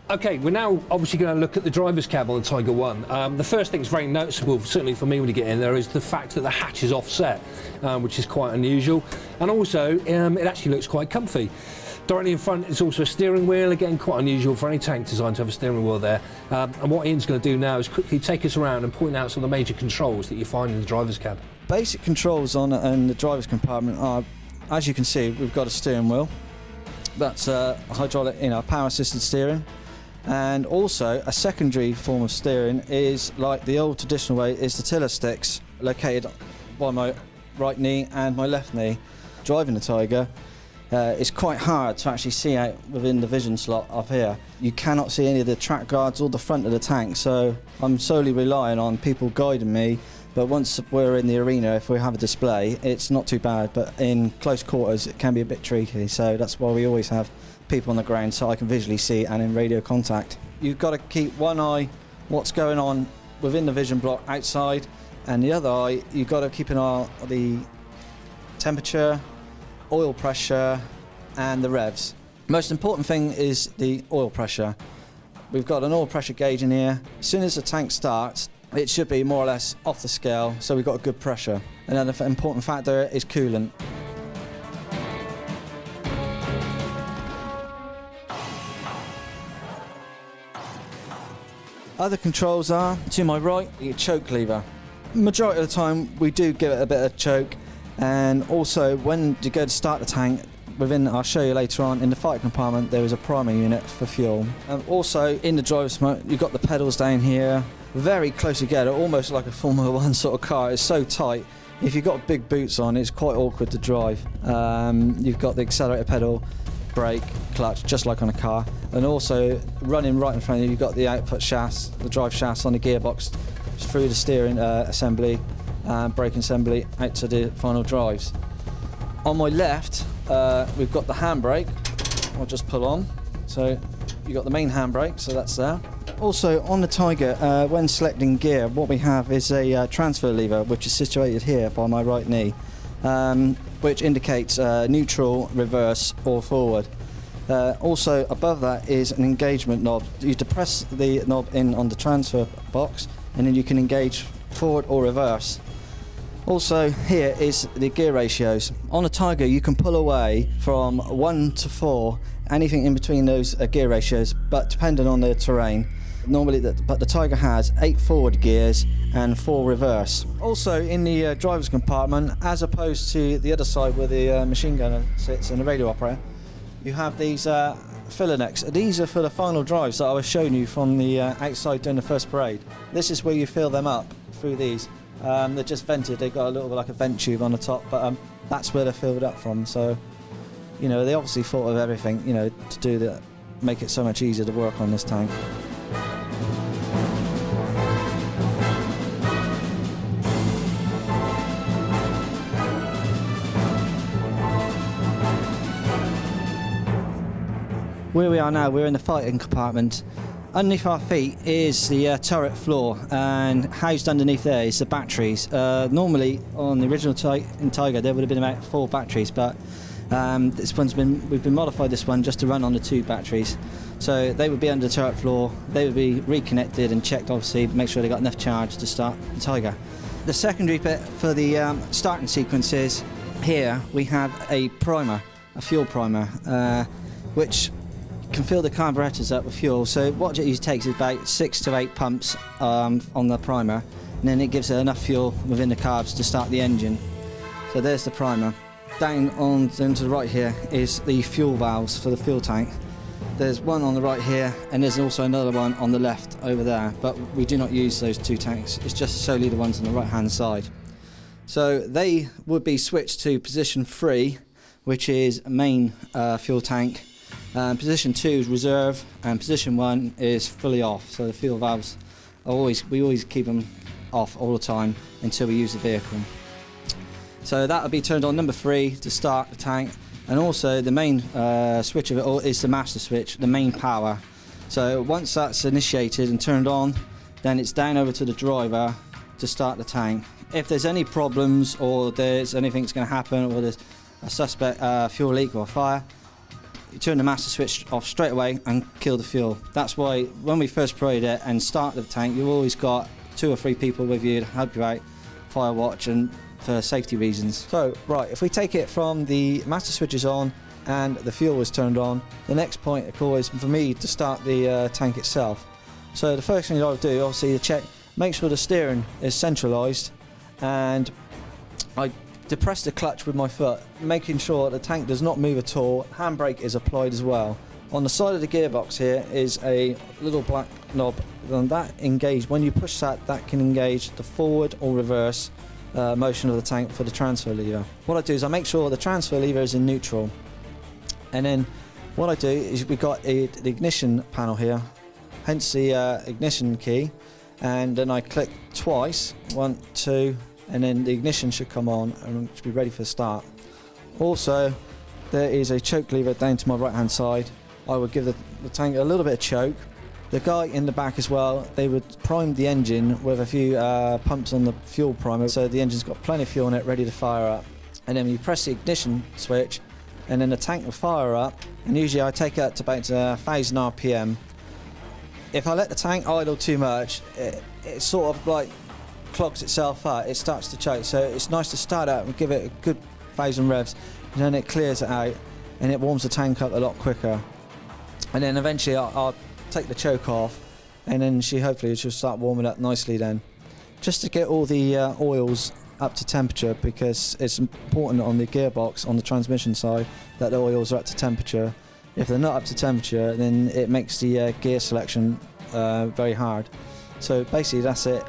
Okay, we're now obviously going to look at the driver's cab on the Tiger 1. The first thing that's very noticeable, certainly for me when you get in there, is the fact that the hatch is offset, which is quite unusual. And also, it actually looks quite comfy. Directly in front is also a steering wheel, again quite unusual for any tank designed to have a steering wheel there. And what Ian's going to do now is quickly take us around and point out some of the major controls that you find in the driver's cab. Basic controls in the driver's compartment are, as you can see, we've got a steering wheel. That's hydraulic, power assisted steering. And also a secondary form of steering is, like the old traditional way, is the tiller sticks located by my right knee and my left knee. Driving the Tiger, it's quite hard to actually see out within the vision slot up here. You cannot see any of the track guards or the front of the tank, so I'm solely relying on people guiding me. But once we're in the arena, if we have a display, it's not too bad, but in close quarters it can be a bit tricky, so that's why we always have people on the ground so I can visually see and in radio contact. You've got to keep one eye what's going on within the vision block outside, and the other eye you've got to keep an eye on the temperature, oil pressure and the revs. Most important thing is the oil pressure. We've got an oil pressure gauge in here. As soon as the tank starts, it should be more or less off the scale, so we've got a good pressure. Another important factor is coolant. Other controls are, to my right, your choke lever. Majority of the time we do give it a bit of choke, and also when you go to start the tank, I'll show you later on, in the fighter compartment there is a primer unit for fuel. And also in the driver's mode you've got the pedals down here, very close together, almost like a Formula 1 sort of car. It's so tight. If you've got big boots on, it's quite awkward to drive. You've got the accelerator pedal, brake, clutch, just like on a car. And also running right in front of you, you've got the output shafts, the drive shafts on the gearbox through the steering assembly, brake assembly out to the final drives. On my left, we've got the handbrake. I'll just pull on. So you've got the main handbrake, so that's there. Also on the Tiger, when selecting gear, what we have is a transfer lever which is situated here by my right knee, which indicates neutral, reverse or forward. Also above that is an engagement knob. You depress the knob in on the transfer box and then you can engage forward or reverse. Also here is the gear ratios. On a Tiger you can pull away from 1 to 4, anything in between those gear ratios, but depending on the terrain. Normally, but the Tiger has 8 forward gears and 4 reverse. Also in the driver's compartment, as opposed to the other side where the machine gunner sits and the radio operator, you have these filler necks. These are for the final drives that I was showing you from the outside during the first parade. This is where you fill them up through these. They're just vented, they've got a little bit like a vent tube on the top, but that's where they're filled up from. So, they obviously thought of everything, to do that, make it so much easier to work on this tank. Where we are now, we're in the fighting compartment. Underneath our feet is the turret floor, and housed underneath there is the batteries. Normally on the original Tiger there would have been about 4 batteries, but we've been modified this one just to run on the 2 batteries. So they would be under the turret floor, they would be reconnected and checked, obviously, make sure they got enough charge to start the Tiger. The secondary bit for the starting sequence is, here we have a primer, a fuel primer, which can fill the carburetors up with fuel. So what it usually takes is about 6 to 8 pumps on the primer, and then it gives it enough fuel within the carbs to start the engine. So there's the primer. Down to the right here is the fuel valves for the fuel tank. There's one on the right here, and there's also another one on the left over there, but we do not use those 2 tanks. It's just solely the ones on the right hand side. So they would be switched to position 3, which is main fuel tank. Position 2 is reserve, and position 1 is fully off. So the fuel valves are we always keep them off all the time until we use the vehicle. So that will be turned on number 3 to start the tank, and also the main switch of it all is the master switch, the main power. So once that's initiated and turned on, then it's down over to the driver to start the tank. If there's any problems or there's anything that's going to happen, or there's a suspect fuel leak or fire, you turn the master switch off straight away and kill the fuel. That's why when we first parade it and start the tank, you've always got 2 or 3 people with you to help you out, fire watch and for safety reasons. So right, if we take it from the master switch is on and the fuel was turned on, the next point of call is for me to start the tank itself. So the first thing I'll do, obviously, to check, make sure the steering is centralised, and I depress the clutch with my foot, making sure the tank does not move at all. Handbrake is applied as well. On the side of the gearbox here is a little black knob, and that engaged, when you push that, that can engage the forward or reverse motion of the tank for the transfer lever. What I do is I make sure the transfer lever is in neutral, and then what I do is we've got the ignition panel here, hence the ignition key, and then I click twice, 1, 2, and then the ignition should come on and should be ready for the start. Also, there is a choke lever down to my right hand side. I would give the tank a little bit of choke. The guy in the back as well, they would prime the engine with a few pumps on the fuel primer, so the engine's got plenty of fuel in it ready to fire up. And then you press the ignition switch, and then the tank will fire up, and usually I take it up to about 1000 RPM. If I let the tank idle too much, it sort of like clogs itself up, it starts to choke, so it's nice to start out and give it a good 1000 revs, and then it clears it out and it warms the tank up a lot quicker. And then eventually I'll take the choke off, and then hopefully she'll start warming up nicely then. Just to get all the oils up to temperature, because it's important on the gearbox, on the transmission side, that the oils are up to temperature. If they're not up to temperature, then it makes the gear selection very hard. So basically that's it.